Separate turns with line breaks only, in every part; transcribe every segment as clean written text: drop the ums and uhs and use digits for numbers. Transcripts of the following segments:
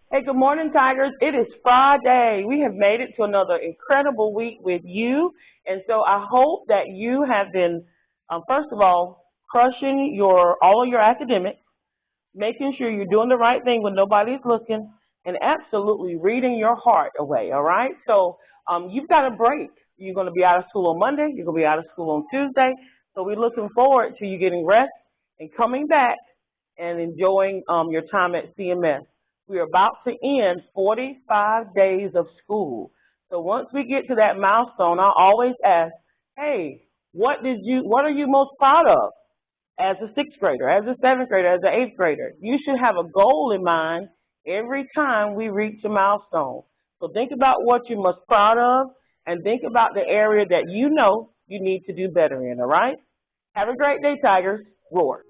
Hey, good morning, Tigers. It is Friday. We have made it to another incredible week with you. And so I hope that you have been, first of all, crushing all of your academics, making sure you're doing the right thing when nobody's looking, and absolutely reading your heart away, all right? So you've got a break. You're going to be out of school on Monday. You're going to be out of school on Tuesday. So we're looking forward to you getting rest and coming back and enjoying your time at CMS. We're about to end 45 days of school. So once we get to that milestone, I always ask, hey, what are you most proud of as a sixth grader, as a seventh grader, as an eighth grader? You should have a goal in mind every time we reach a milestone. So think about what you're most proud of and think about the area that you know you need to do better in, all right? Have a great day, Tigers. Roar.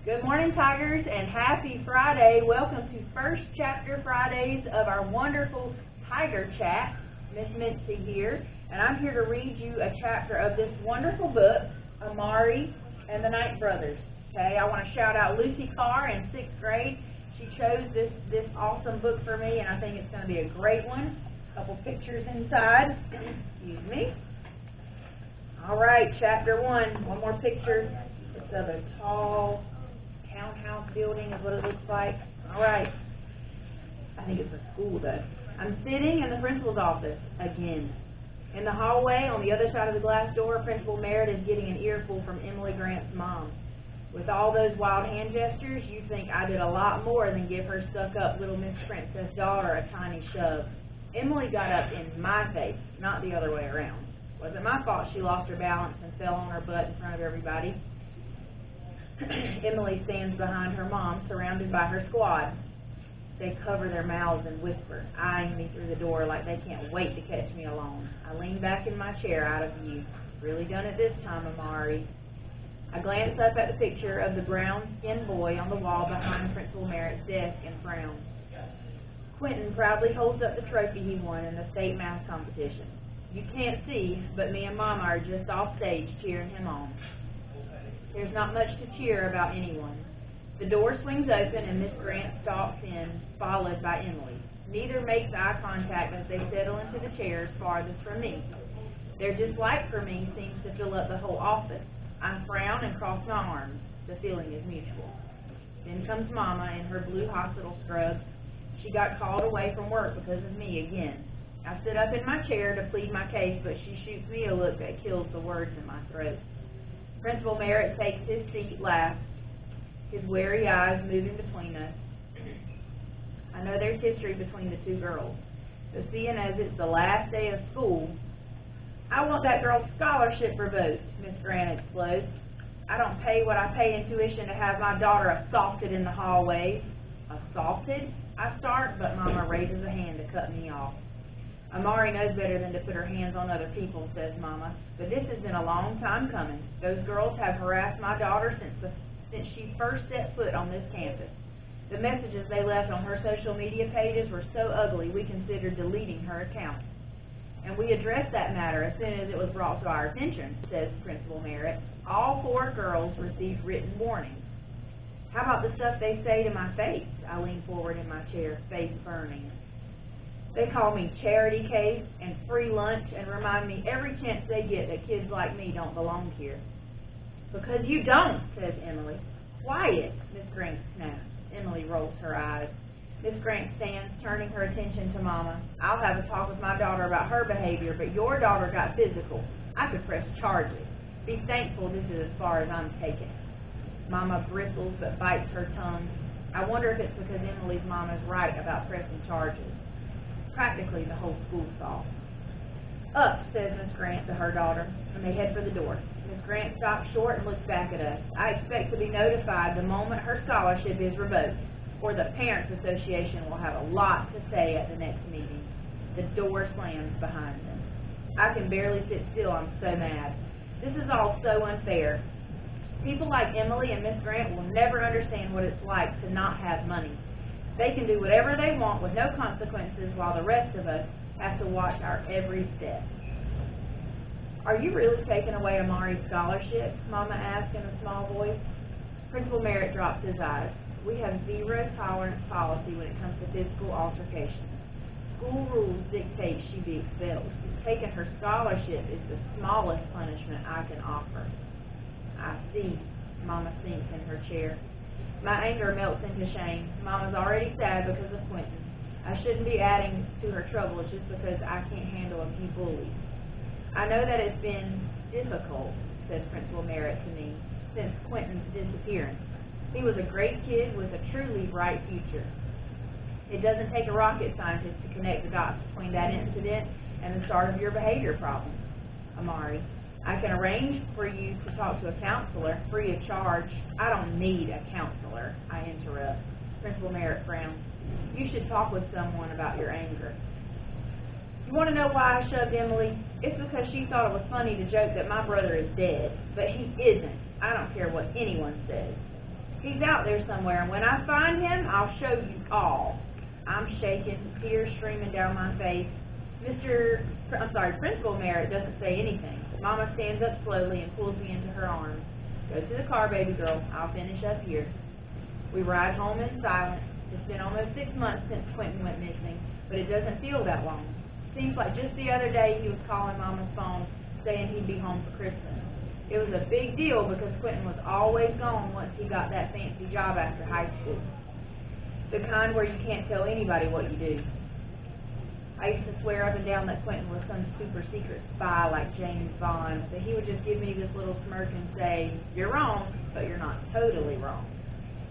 Good morning, Tigers, and happy Friday. Welcome to First Chapter Fridays of our wonderful Tiger Chat. Miss Mincy here, and I'm here to read you a chapter of this wonderful book, Amari and the Night Brothers. Okay, I want to shout out Lucy Carr in 6th grade. She chose this awesome book for me, and I think it's going to be a great one. A couple pictures inside. Excuse me. All right, Chapter 1. One more picture. It's of a tall townhouse building is what it looks like. All right. I think it's a school, though. I'm sitting in the principal's office again. In the hallway, on the other side of the glass door, Principal Merritt is getting an earful from Emily Grant's mom. With all those wild hand gestures, you'd think I did a lot more than give her stuck-up little Miss Princess daughter a tiny shove. Emily got up in my face, not the other way around. Wasn't my fault she lost her balance and fell on her butt in front of everybody. Emily stands behind her mom, surrounded by her squad. They cover their mouths and whisper, eyeing me through the door like they can't wait to catch me alone. I lean back in my chair out of view. Really done it this time, Amari. I glance up at the picture of the brown-skinned boy on the wall behind Principal Merritt's desk and frown. Quentin proudly holds up the trophy he won in the state math competition. You can't see, but me and Mama are just off stage cheering him on. There's not much to cheer about anyone. The door swings open and Miss Grant stalks in, followed by Emily. Neither makes eye contact as they settle into the chairs farthest from me. Their dislike for me seems to fill up the whole office. I frown and cross my arms. The feeling is mutual. Then comes Mama in her blue hospital scrubs. She got called away from work because of me again. I sit up in my chair to plead my case, but she shoots me a look that kills the words in my throat. Principal Merritt takes his seat last, his wary eyes moving between us. I know there's history between the two girls, but seeing as it's the last day of school, I want that girl's scholarship revoked, Miss Grant explodes. I don't pay what I pay in tuition to have my daughter assaulted in the hallways. Assaulted? I start, but Mama raises a hand to cut me off. Amari knows better than to put her hands on other people, says Mama, but this has been a long time coming. Those girls have harassed my daughter since she first set foot on this campus. The messages they left on her social media pages were so ugly we considered deleting her account. And we addressed that matter as soon as it was brought to our attention, says Principal Merritt. All 4 girls received written warnings. How about the stuff they say to my face? I lean forward in my chair, face burning. They call me charity case and free lunch and remind me every chance they get that kids like me don't belong here. Because you don't, says Emily. Quiet, Miss Grant snaps. Emily rolls her eyes. Miss Grant stands, turning her attention to Mama. I'll have a talk with my daughter about her behavior, but your daughter got physical. I could press charges. Be thankful this is as far as I'm taking. Mama bristles but bites her tongue. I wonder if it's because Emily's mom is right about pressing charges. Practically the whole school saw. Up, says Miss Grant to her daughter, and they head for the door. Miss Grant stops short and looks back at us. I expect to be notified the moment her scholarship is revoked, or the Parents Association will have a lot to say at the next meeting. The door slams behind them. I can barely sit still, I'm so mad. This is all so unfair. People like Emily and Miss Grant will never understand what it's like to not have money. They can do whatever they want with no consequences while the rest of us have to watch our every step. "Are you really taking away Amari's scholarship?" Mama asked in a small voice. Principal Merritt dropped his eyes. "We have zero tolerance policy when it comes to physical altercations. School rules dictate she be expelled. Taking her scholarship is the smallest punishment I can offer." "I see." Mama sinks in her chair. My anger melts into shame. Mama's already sad because of Quentin. I shouldn't be adding to her troubles just because I can't handle a few bullies. "I know that it's been difficult," says Principal Merritt to me, "since Quentin's disappearance. He was a great kid with a truly bright future. It doesn't take a rocket scientist to connect the dots between that incident and the start of your behavior problem, Amari. I can arrange for you to talk to a counselor free of charge." "I don't need a counselor," I interrupt. Principal Merritt frowns. "You should talk with someone about your anger." "You want to know why I shoved Emily? It's because she thought it was funny to joke that my brother is dead, but he isn't. I don't care what anyone says. He's out there somewhere, and when I find him, I'll show you all." I'm shaking, tears streaming down my face. Principal Merritt doesn't say anything. Mama stands up slowly and pulls me into her arms. "Go to the car, baby girl. I'll finish up here." We ride home in silence. It's been almost 6 months since Quentin went missing, but it doesn't feel that long. Seems like just the other day he was calling Mama's phone, saying he'd be home for Christmas. It was a big deal because Quentin was always gone once he got that fancy job after high school. The kind where you can't tell anybody what you do. I used to swear up and down that Quentin was some super secret spy like James Bond, but he would just give me this little smirk and say, "You're wrong, but you're not totally wrong."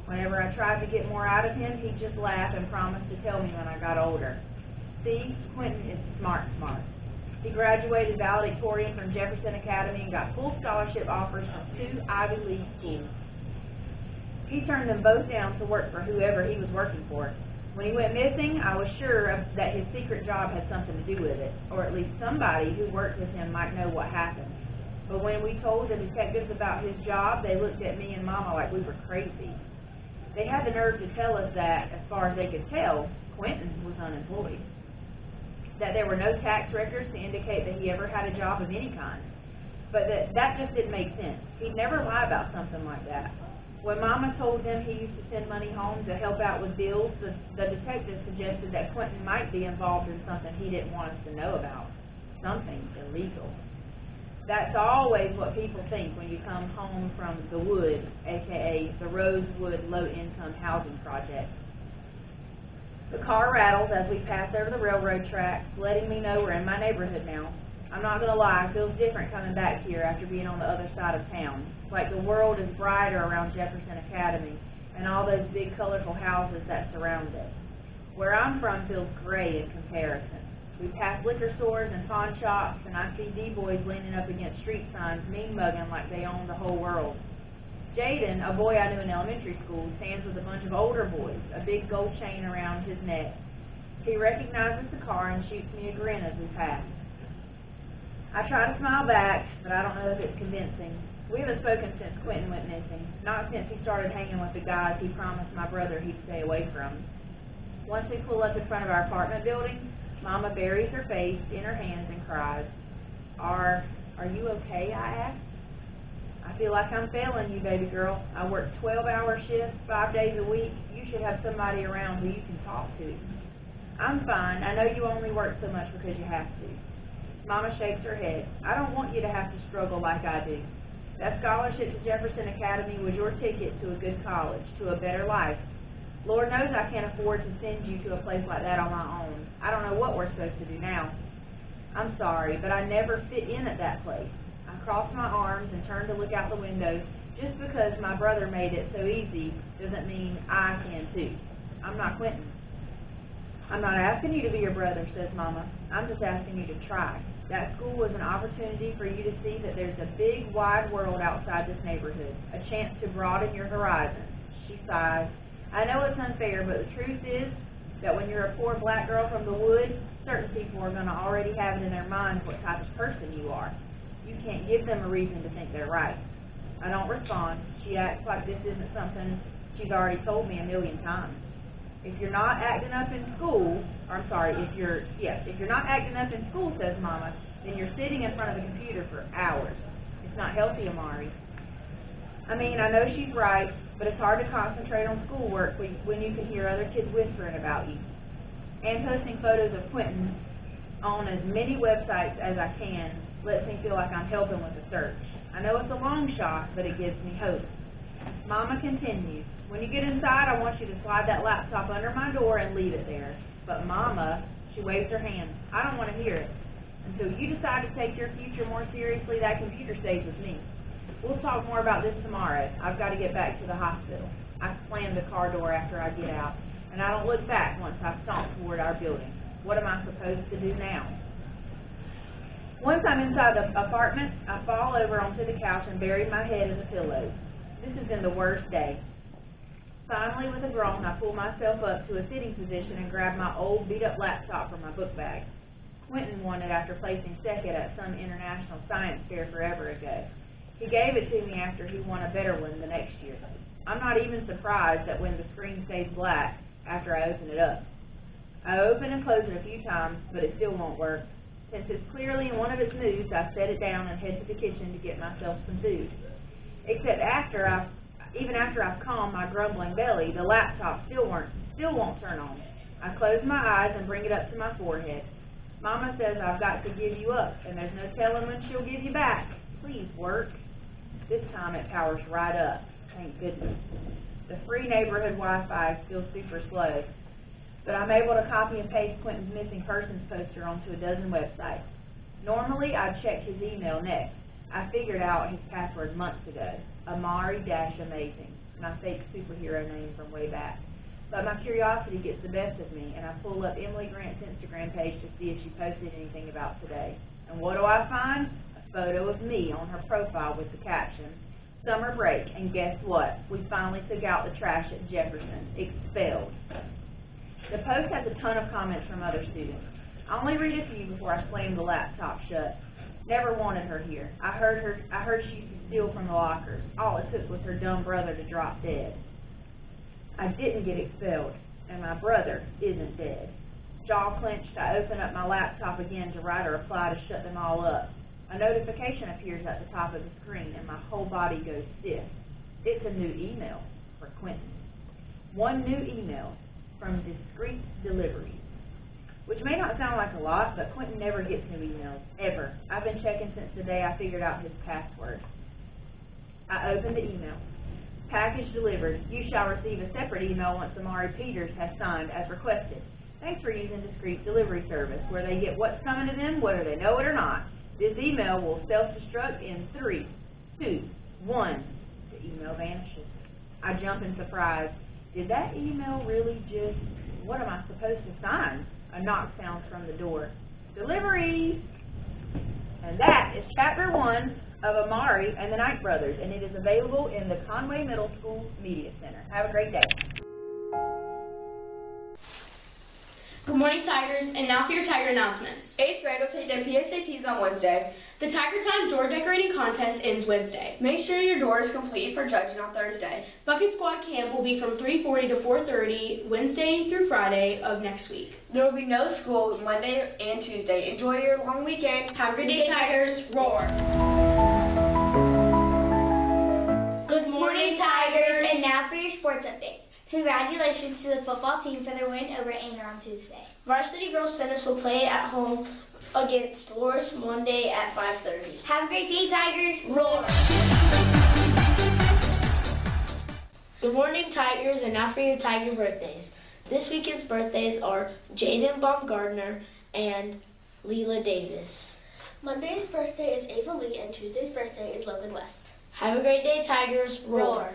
Whenever I tried to get more out of him, he'd just laugh and promise to tell me when I got older. See, Quentin is smart. He graduated valedictorian from Jefferson Academy and got full scholarship offers from 2 Ivy League schools. He turned them both down to work for whoever he was working for. When he went missing, I was sure that his secret job had something to do with it, or at least somebody who worked with him might know what happened. But when we told the detectives about his job, they looked at me and Mama like we were crazy. They had the nerve to tell us that, as far as they could tell, Quentin was unemployed. That there were no tax records to indicate that he ever had a job of any kind. But that just didn't make sense. He'd never lie about something like that. When Mama told them he used to send money home to help out with bills, the detective suggested that Quentin might be involved in something he didn't want us to know about. Something illegal. That's always what people think when you come home from the Wood, a.k.a. the Rosewood Low-Income Housing Project. The car rattles as we pass over the railroad tracks, letting me know we're in my neighborhood now. I'm not going to lie, it feels different coming back here after being on the other side of town. Like the world is brighter around Jefferson Academy and all those big colorful houses that surround it. Where I'm from feels gray in comparison. We pass liquor stores and pawn shops, and I see D-boys leaning up against street signs, mean-mugging like they own the whole world. Jaden, a boy I knew in elementary school, stands with a bunch of older boys, a big gold chain around his neck. He recognizes the car and shoots me a grin as we pass. I try to smile back, but I don't know if it's convincing. We haven't spoken since Quentin went missing, not since he started hanging with the guys he promised my brother he'd stay away from. Once we pull up in front of our apartment building, Mama buries her face in her hands and cries. Are you okay?" I ask. "I feel like I'm failing you, baby girl. I work 12-hour shifts, 5 days a week. You should have somebody around who you can talk to." "I'm fine. I know you only work so much because you have to." Mama shakes her head. "I don't want you to have to struggle like I do. That scholarship to Jefferson Academy was your ticket to a good college, to a better life. Lord knows I can't afford to send you to a place like that on my own. I don't know what we're supposed to do now. I'm sorry, but I never fit in at that place. I cross my arms and turn to look out the window. Just because my brother made it so easy doesn't mean I can too. I'm not Quentin." "I'm not asking you to be your brother," says Mama. "I'm just asking you to try. That school was an opportunity for you to see that there's a big, wide world outside this neighborhood, a chance to broaden your horizons." She sighs. "I know it's unfair, but the truth is that when you're a poor black girl from the Wood, certain people are going to already have it in their minds what type of person you are. You can't give them a reason to think they're right." I don't respond. She acts like this isn't something she's already told me a million times. If you're not acting up in school, if you're not acting up in school, says Mama, then you're sitting in front of a computer for hours. It's not healthy, Amari. I mean, I know she's right, but it's hard to concentrate on schoolwork when you can hear other kids whispering about you. And posting photos of Quentin on as many websites as I can lets me feel like I'm helping with the search. I know it's a long shot, but it gives me hope. Mama continues, when you get inside, I want you to slide that laptop under my door and leave it there. But Mama, she waves her hand, I don't want to hear it. Until you decide to take your future more seriously, that computer stays with me. We'll talk more about this tomorrow. I've got to get back to the hospital. I slam the car door after I get out, and I don't look back once I stomp toward our building. What am I supposed to do now? Once I'm inside the apartment, I fall over onto the couch and bury my head in the pillows. This has been the worst day. Finally, with a groan, I pull myself up to a sitting position and grab my old beat-up laptop from my book bag. Quentin won it after placing second at some international science fair forever ago. He gave it to me after he won a better one the next year. I'm not even surprised that when the screen stays black after I open it up. I open and close it a few times, but it still won't work. Since it's clearly in one of its moods, I set it down and head to the kitchen to get myself some food. Except even after I've calmed my grumbling belly, the laptop still won't turn on. I close my eyes and bring it up to my forehead. Mama says I've got to give you up, and there's no telling when she'll give you back. Please work. This time it powers right up. Thank goodness. The free neighborhood Wi-Fi is still super slow, but I'm able to copy and paste Quentin's missing persons poster onto a dozen websites. Normally, I'd check his email next. I figured out his password months ago, Amari-Amazing, my fake superhero name from way back. But my curiosity gets the best of me, and I pull up Emily Grant's Instagram page to see if she posted anything about today. And what do I find? A photo of me on her profile with the caption, Summer break, and guess what? We finally took out the trash at Jefferson. Expelled. The post has a ton of comments from other students. I only read a few before I slam the laptop shut. Never wanted her here. I heard she used to steal from the lockers. All it took was her dumb brother to drop dead. I didn't get expelled, and my brother isn't dead. Jaw clenched, I open up my laptop again to write a reply to shut them all up. A notification appears at the top of the screen, and my whole body goes stiff. It's a new email for Quentin. One new email from Discreet Deliveries, which may not sound like a lot, but Quentin never gets new emails, ever. I've been checking since the day I figured out his password. I opened the email. Package delivered. You shall receive a separate email once Amari Peters has signed as requested. Thanks for using Discreet Delivery Service, where they get what's coming to them, whether they know it or not. This email will self-destruct in 3, 2, 1. The email vanishes. I jump in surprise. Did that email really just, what am I supposed to sign? A knock sounds from the door. Delivery! And that is Chapter 1 of Amari and the Knight Brothers, and it is available in the Conway Middle School Media Center. Have a great day.
Good morning, Tigers, and now for your Tiger announcements.
8th grade will take their PSATs on Wednesday.
The Tiger Time door decorating contest ends Wednesday.
Make sure your door is complete for judging on Thursday.
Bucket Squad Camp will be from 3:40 to 4:30 Wednesday through Friday of next week.
There will be no school Monday and Tuesday. Enjoy your long weekend.
Have a good day, Tigers. Roar!
Good morning, Tigers, and now for your sports updates. Congratulations to the football team for their win over Aner on Tuesday.
Varsity Girls Tennis will play at home against Loris Monday at 5:30.
Have a great day, Tigers.
Roar! Good morning, Tigers, and now for your Tiger birthdays. This weekend's birthdays are Jaden Baumgardner and Leela Davis.
Monday's birthday is Ava Lee, and Tuesday's birthday is Logan West.
Have a great day, Tigers. Roar!